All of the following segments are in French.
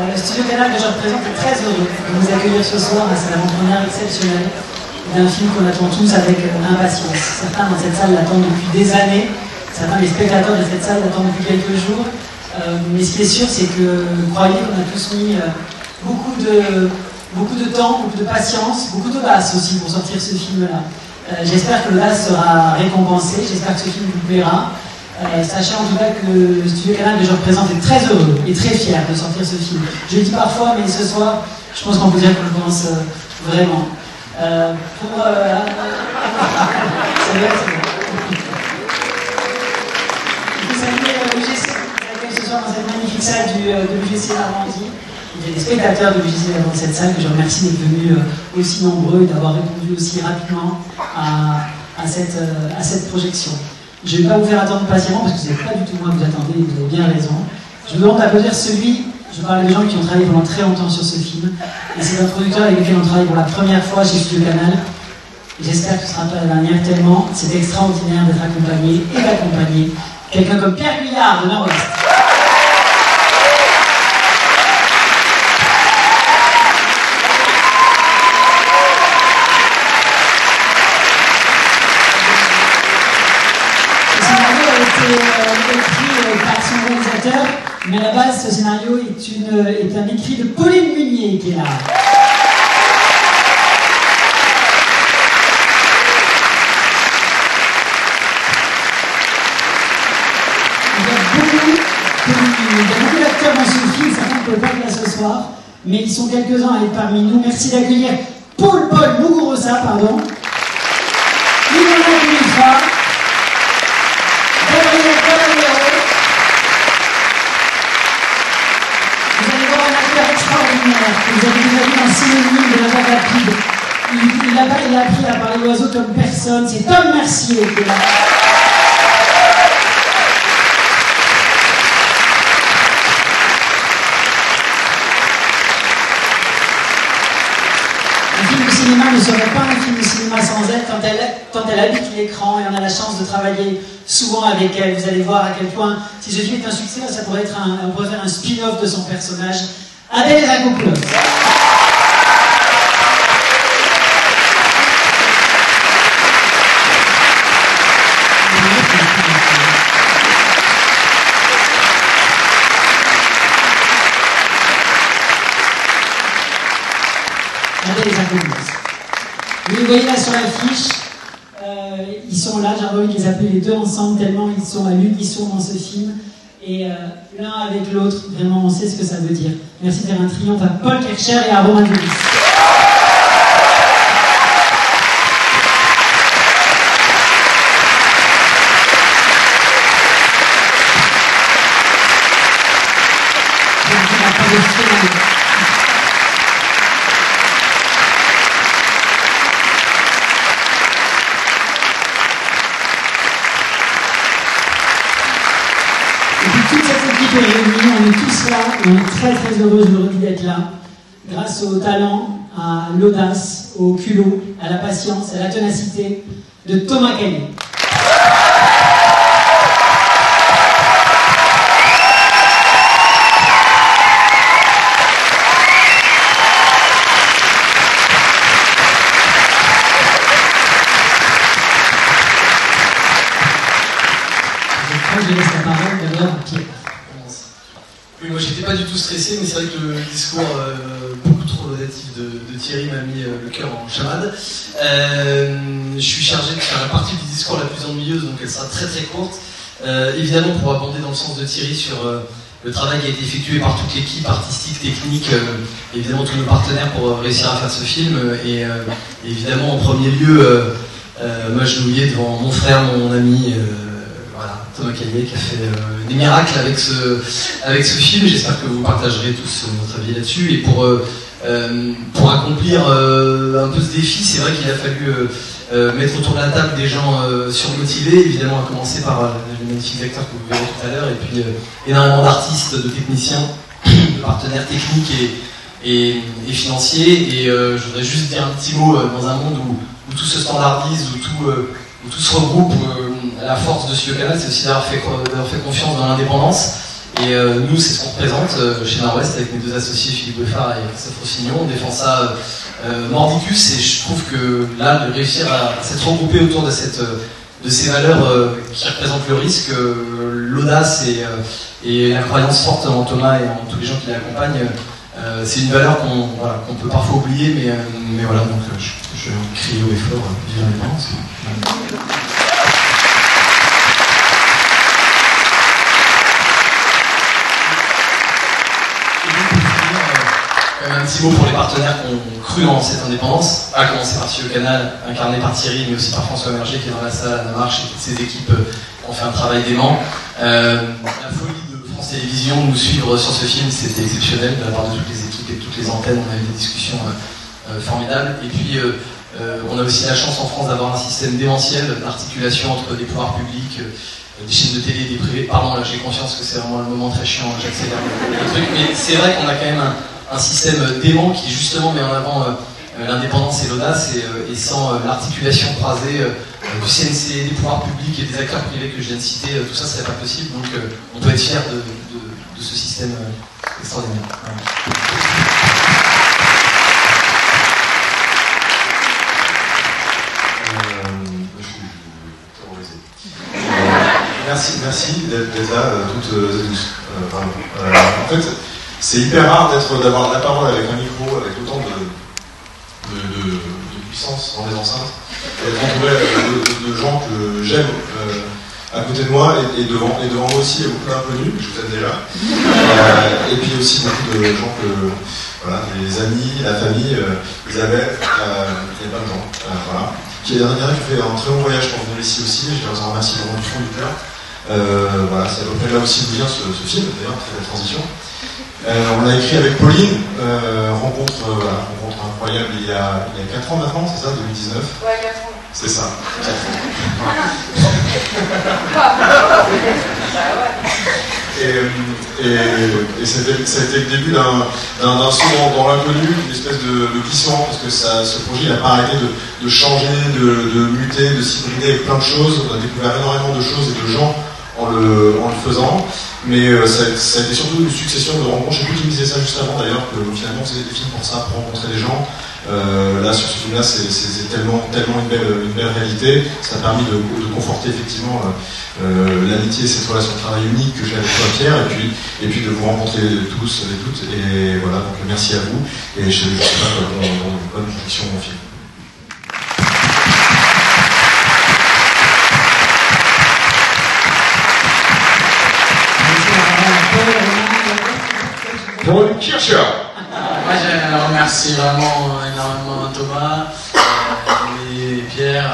Le studio Canal que je représente est très heureux de vous accueillir ce soir à cette avant-première exceptionnelle d'un film qu'on attend tous avec impatience. Certains dans cette salle l'attendent depuis des années, certains des spectateurs de cette salle l'attendent depuis quelques jours. Mais ce qui est sûr, c'est que, croyez qu'on a tous mis beaucoup de temps, beaucoup de patience, beaucoup d'audace aussi pour sortir ce film-là. J'espère que l'audace sera récompensée, j'espère que ce film vous plaira. Sachez en tout cas que le studio Canal que je représente est très heureux et très fier de sortir ce film. Je le dis parfois, mais ce soir, je pense qu'on peut dire qu'on le pense vraiment. C'est bon. Je veux saluer l'UGC qui accueille ce soir dans cette magnifique salle de l'UGC Normandie. Il y a des spectateurs de l'UGC dans cette salle que je remercie d'être venus aussi nombreux et d'avoir répondu aussi rapidement à cette projection. Je ne vais pas vous faire attendre patiemment parce que ce n'est pas du tout moi que vous attendez, vous avez bien raison. Je vous demande d'applaudir je parle des gens qui ont travaillé pendant très longtemps sur ce film. Et c'est un producteur avec lequel on travaille pour la première fois chez Studio Canal. J'espère que ce ne sera pas la dernière tellement c'est extraordinaire d'être accompagné et d'accompagner quelqu'un comme Pierre Guyard de Nord-Ouest. Écrit par son réalisateur, mais à la base ce scénario est un écrit de Pauline Munier qui est là. Il y a beaucoup d'acteurs dans ce film, certains ne peuvent pas être là ce soir, mais ils sont quelques-uns à être parmi nous. Merci d'accueillir Paul Muguruza, pardon. Ilona Khalifa. Vous allez voir un acteur extraordinaire que vous avez déjà vu dans Synonyme de la vague rapide. Il a appris à parler d'oiseaux comme personne. C'est Tom Mercier qui est là. Un film de cinéma ne serait pas un film de cinéma sans elle tant elle habite l'écran et on a la chance de travailler souvent avec elle. Vous allez voir à quel point, si ce film est un succès, ça pourrait être on pourrait faire un spin-off de son personnage. Adèle Exarchopoulos. Adèle Exarchopoulos. Vous les voyez là sur l'affiche. Ils sont là, j'ai envie de les appeler les deux ensemble tellement ils sont à l'unisson dans ce film. Et l'un avec l'autre, vraiment, on sait ce que ça veut dire. Merci de faire un triomphe à Paul Kircher et à Romain Duris. Réunis, on est tous là et on est très très heureux, je le redis, d'être là grâce au talent, à l'audace, au culot, à la patience, à la ténacité de Thomas Caillet. Je crois que je laisse la parole d'abord à Pierre. Oui, moi j'étais pas du tout stressé, mais c'est vrai que le discours beaucoup trop laudatif de Thierry m'a mis le cœur en chamade. Je suis chargé de faire la partie du discours la plus ennuyeuse, donc elle sera très très courte. Évidemment, pour abonder dans le sens de Thierry sur le travail qui a été effectué par toute l'équipe artistique, technique, évidemment tous nos partenaires pour réussir à faire ce film. Et évidemment, en premier lieu, moi je louais devant mon frère, mon ami. Thomas Caillet qui a fait des miracles avec ce film. J'espère que vous partagerez tous notre avis là-dessus. Et pour accomplir un peu ce défi, c'est vrai qu'il a fallu mettre autour de la table des gens surmotivés, évidemment à commencer par les magnifiques acteurs que vous verrez tout à l'heure, et puis énormément d'artistes, de techniciens, de partenaires techniques et financiers. Et je voudrais juste dire un petit mot dans un monde où tout se standardise, où tout se regroupe. La force de Studio Canal, c'est aussi d'avoir fait confiance dans l'indépendance. Et nous, c'est ce qu'on représente chez Nord-Ouest avec mes deux associés Philippe Beffard et Christophe Roussignon. On défend ça mordicus, et je trouve que là, de réussir à s'être regroupé autour de ces valeurs qui représentent le risque, l'audace et la croyance forte en Thomas et en tous les gens qui l'accompagnent, c'est une valeur qu'on peut parfois oublier, mais voilà, donc je crie haut et fort, vive l'indépendance. Un petit mot pour les partenaires qui ont cru en cette indépendance, à commencer par Studio Canal, incarné par Thierry, mais aussi par François Merger qui est dans la salle à la marche, et toutes ces équipes qui ont fait un travail dément. La folie de France Télévisions de nous suivre sur ce film, c'était exceptionnel de la part de toutes les équipes et de toutes les antennes. On a eu des discussions formidables. Et puis, on a aussi la chance en France d'avoir un système démentiel d'articulation entre des pouvoirs publics, des chaînes de télé et des privés. Pardon, là j'ai conscience que c'est vraiment le moment très chiant, j'accélère le truc, mais c'est vrai qu'on a quand même un système dément qui justement met en avant l'indépendance et l'audace, et sans l'articulation croisée du CNC, des pouvoirs publics et des acteurs privés que je viens de citer, tout ça serait pas possible. Donc on peut être fier de ce système extraordinaire. Voilà. Merci d'être là toutes et tous. En fait, c'est hyper rare d'avoir la parole avec un micro, avec autant de puissance dans les enceintes, et d'être entouré de gens que j'aime à côté de moi, et devant moi aussi, il y a beaucoup d'inconnus, je vous aime déjà. Et puis aussi beaucoup de gens voilà, les amis, la famille, Isabelle, il y a plein de gens. Voilà. Il y en a qui fait un très long voyage pour venir ici aussi, je les en remercie vraiment du fond du cœur. Voilà, c'est à peu près là aussi d'où vient ce film, d'ailleurs, très belle transition. On a écrit avec Pauline, rencontre incroyable il y a 4 ans maintenant, c'est ça, 2019 ? Ouais, 4 ans. C'est ça, 4 ans. Et ça a été le début d'un saut dans l'inconnu, d'une espèce de glissement, parce que ce projet il n'a pas arrêté de changer, de muter, de s'hybrider avec plein de choses. On a découvert énormément de choses et de gens en le faisant, mais ça a été surtout une succession de rencontres. Je sais plus qui me disait ça juste avant d'ailleurs, que finalement on faisait des films pour ça, pour rencontrer des gens. Là sur ce film-là, c'est tellement une belle réalité. Ça a permis de conforter effectivement l'amitié, cette relation de travail unique que j'ai avec toi, Pierre, et puis de vous rencontrer tous et toutes. Et voilà, donc merci à vous. Et je sais pas, bonne réflexion au film. Paul Kircher. Moi, je remercie vraiment énormément Thomas, et Pierre,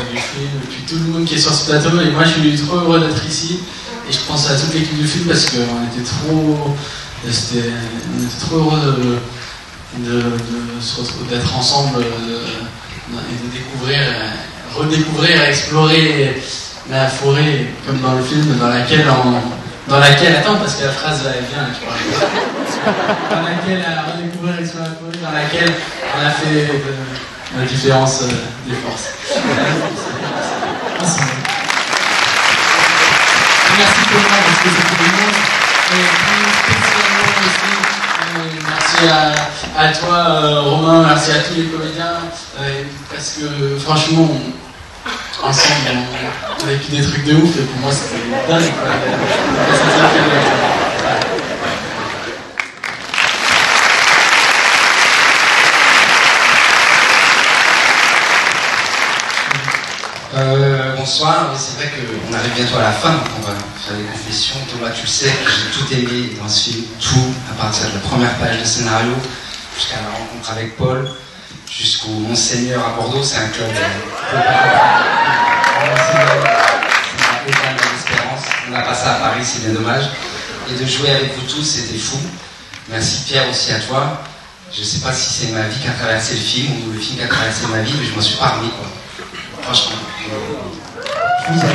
du film, et puis tout le monde qui est sur ce plateau. Et moi, je suis trop heureux d'être ici. Et je pense à toute l'équipe du film parce qu'on était trop heureux d'être ensemble et de découvrir, redécouvrir, explorer la forêt, comme dans le film, dans laquelle, attends, parce que la phrase va bien, tu vois. Dans laquelle, redécouvrir l'explorer la forêt, dans laquelle on a fait la différence des forces. Merci Thomas, parce que c'était immense. Et plus spécialement aussi, merci à toi, Romain, merci à tous les comédiens, parce que franchement, ensemble, on a vécu des trucs de ouf, et pour moi, c'était dingue. Bonsoir, c'est vrai qu'on arrive bientôt à la fin, donc on va faire des confessions. Thomas, tu sais que j'ai tout aimé dans ce film, tout, à partir de la première page de scénario, jusqu'à la rencontre avec Paul, jusqu'au Monseigneur à Bordeaux, c'est un club. On a pas ça à Paris, c'est bien dommage. Et de jouer avec vous tous, c'était fou. Merci Pierre aussi à toi. Je sais pas si c'est ma vie qui a traversé le film ou le film qui a traversé ma vie, mais je m'en suis pas remis, quoi. Franchement. Je vous aime.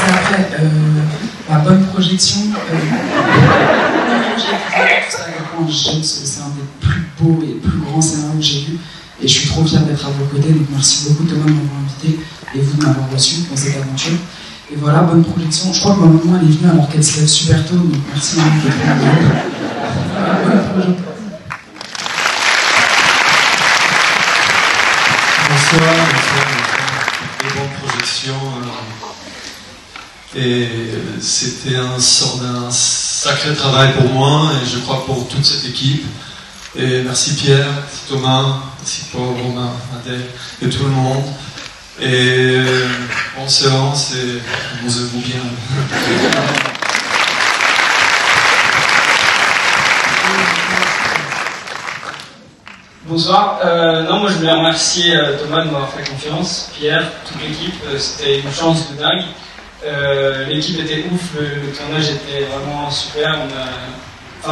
Après, la bonne projection. C'est un des plus beaux et plus grands scénarios que j'ai vus. et je suis trop fier d'être à vos côtés, donc merci beaucoup Thomas de m'avoir invité et vous de m'avoir reçu dans cette aventure. Et voilà, bonne projection. Je crois que ma maman elle est venue alors qu'elle se lève super tôt, donc merci maman d'être là. Voilà, bonne projection. Bonsoir. Des bonnes projections. Et c'était un sacré travail pour moi et je crois pour toute cette équipe. Et merci Pierre, merci Thomas, merci Paul, Romain, Adèle et tout le monde. Et bonne séance et amusez-vous bien. Bonsoir. Non, moi je voulais remercier Thomas de m'avoir fait confiance, Pierre, toute l'équipe. C'était une chance de dingue. L'équipe était ouf, le tournage était vraiment super.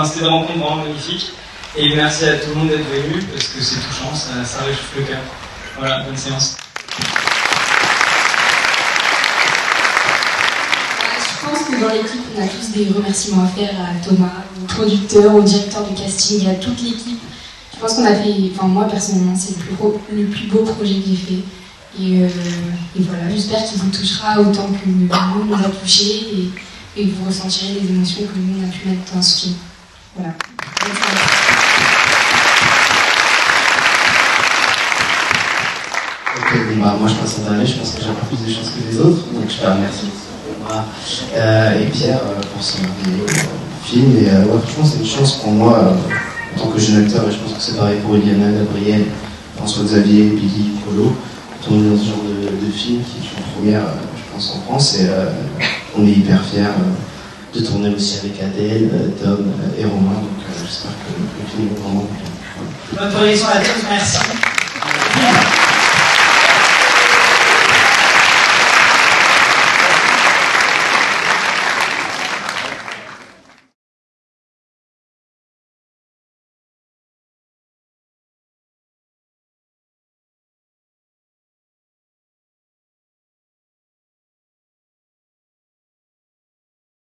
C'était des rencontres vraiment magnifiques. Et merci à tout le monde d'être venu parce que c'est touchant, ça réchauffe le cœur. Voilà, bonne séance. Je pense que dans l'équipe, on a tous des remerciements à faire à Thomas, au producteur, au directeur de casting, à toute l'équipe. Je pense qu'on a fait, moi personnellement, c'est le plus beau projet que j'ai fait. Et voilà, j'espère qu'il vous touchera autant que nous a touchés et que vous ressentirez les émotions que nous on a pu mettre dans ce film. Voilà. Ok, moi je passe en dernier, je pense que j'ai un peu plus de chance que les autres, donc je te remercie Thomas et Pierre pour ce film. Et franchement, c'est une chance pour moi en tant que jeune acteur, et je pense que c'est pareil pour Eliana, Gabriel, François-Xavier, Billy, Polo, tourner dans ce genre de film qui est une première, je pense, en France. Et on est hyper fiers de tourner aussi avec Adèle, Tom et Romain, donc j'espère que le film est vraiment bien. Bonne projection à tous, merci.